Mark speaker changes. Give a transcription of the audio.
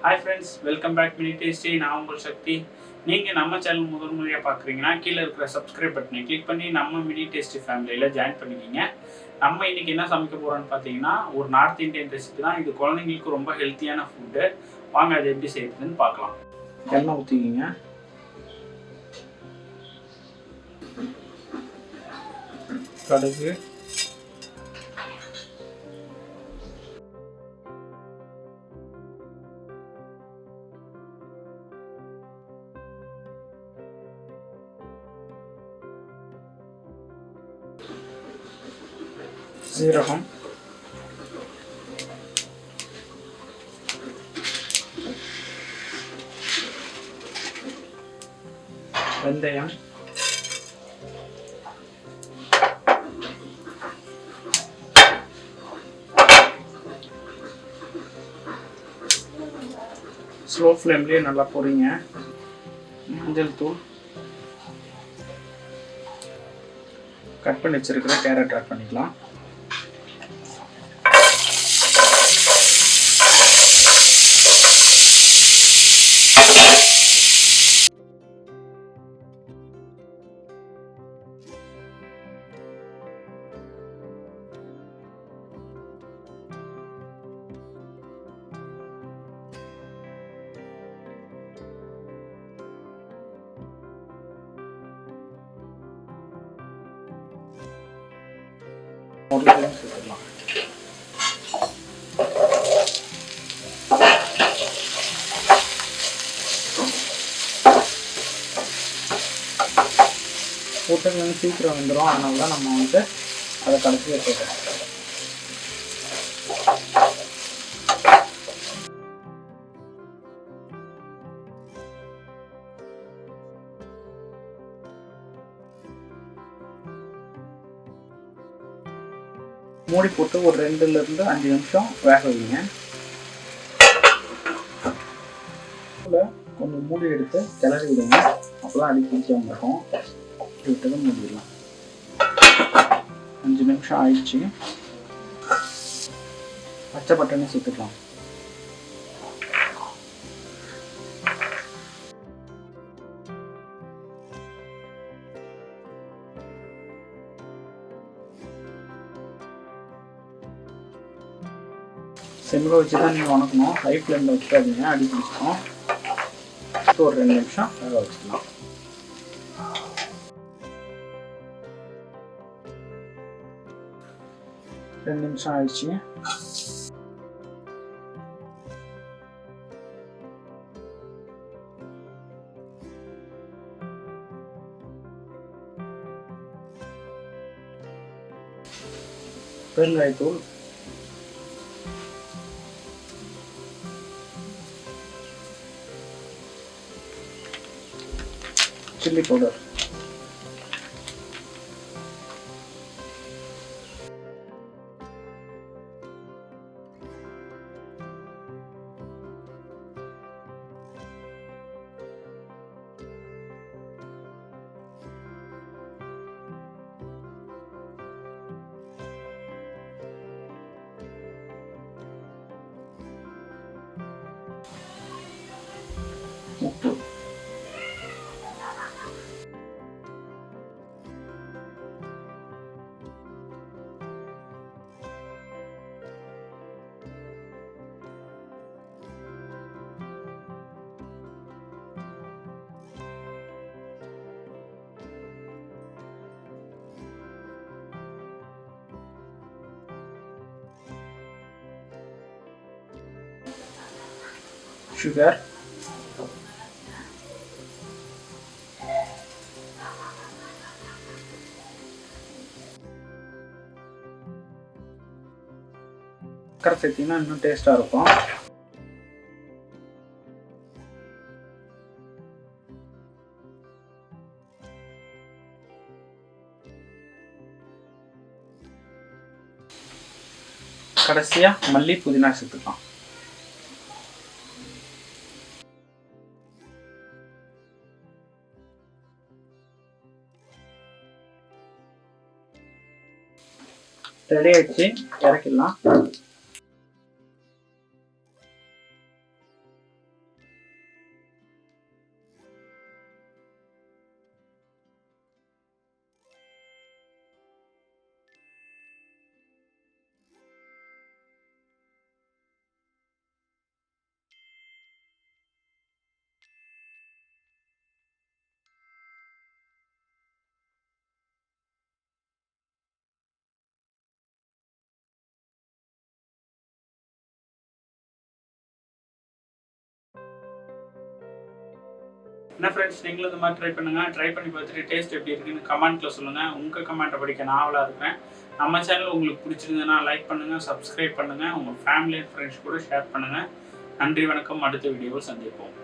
Speaker 1: Hi friends, welcome back mintes.Turn. நான் உங்கள் சக்தி. நீங்க நம்ம சேனல் முதல் முறையா பார்க்குறீங்கன்னா கீழ இருக்கிற சப்ஸ்கிரைப் பட்டனை கிளிக் பண்ணி நம்ம mintes.Turn ஃபேமிலியில ஜாயின் பண்ணிக்கங்க. நம்ம இன்னைக்கு என்ன சமைக்க போறோம்னு பார்த்தீங்கன்னா ஒரு நார்த் இந்தியன் ரெசிபி தான். இது குழந்தைகளுக்கு ரொம்ப ஹெல்த்தியான ஃபுட். வாங்க அதை எப்படி செய்யறதுன்னு பார்க்கலாம். எண்ணெய் ஊத்திக்கங்க. கடுகு, சீரகம், வெந்தயம், ஸ்லோ ஃப்ளேம்லேயே நல்லா பொரிங்க. மஞ்சள் தூள், கட் பண்ணி வச்சிருக்கிற கேரட் ஆட் பண்ணிக்கலாம். உருளைக்கிழங்கு சேர்த்துக்கலாம். உருளைக்கிழங்கு சீக்கிரம் வந்துடும், அதனால தான் நம்ம அதை கடைசியாக சேர்க்கிறோம். மூடி போட்டு ஒரு 2 to 5 நிமிஷம் வேக வைங்க. கொஞ்சம் மூடி எடுத்து கிளறி விடுங்க, அப்போதான் அடி பிடிக்காம இருக்கும். விட்டதை மூடிடலாம். 5 நிமிஷம் ஆயிடுச்சு. பச்சை பட்டாணி சேர்த்துக்கலாம். சிம்மில் வச்சு தான் நீங்கள் வணக்கணும், ஹை ஃப்ளேமில் வச்சுக்காதீங்க, அடி பிடிச்சிடும். ஒரு 2 நிமிஷம் வேக வச்சுக்கலாம். ரெண்டு நிமிஷம் ஆயிடுச்சு. பெருங்காயத்தூள், சில்லி பவுடர், உப்பு, சுகர், சக்கரை சேர்த்திங்கன்னா இன்னும் டேஸ்ட்டாக இருக்கும். கடைசியாக மல்லி புதினா சேர்த்துக்கலாம். ரெடி ஆயிடுச்சு, இறக்கிடலாம். என்ன ஃப்ரெண்ட்ஸ், நீங்களும் இந்த மாதிரி ட்ரை பண்ணுங்கள். ட்ரை பண்ணி பார்த்துட்டு டேஸ்ட் எப்படி இருக்குன்னு கமெண்ட்டில் சொல்லுங்கள். உங்கள் கமெண்ட்டை படிக்க நான் ஆவலாக இருக்கிறேன். நம்ம சேனல் உங்களுக்கு பிடிச்சிருந்ததுன்னா லைக் பண்ணுங்கள், சப்ஸ்கிரைப் பண்ணுங்கள், உங்கள் ஃபேமிலி அண்ட் ஃப்ரெண்ட்ஸ் கூட ஷேர் பண்ணுங்கள். நன்றி, வணக்கம். அடுத்த வீடியோவில் சந்திப்போம்.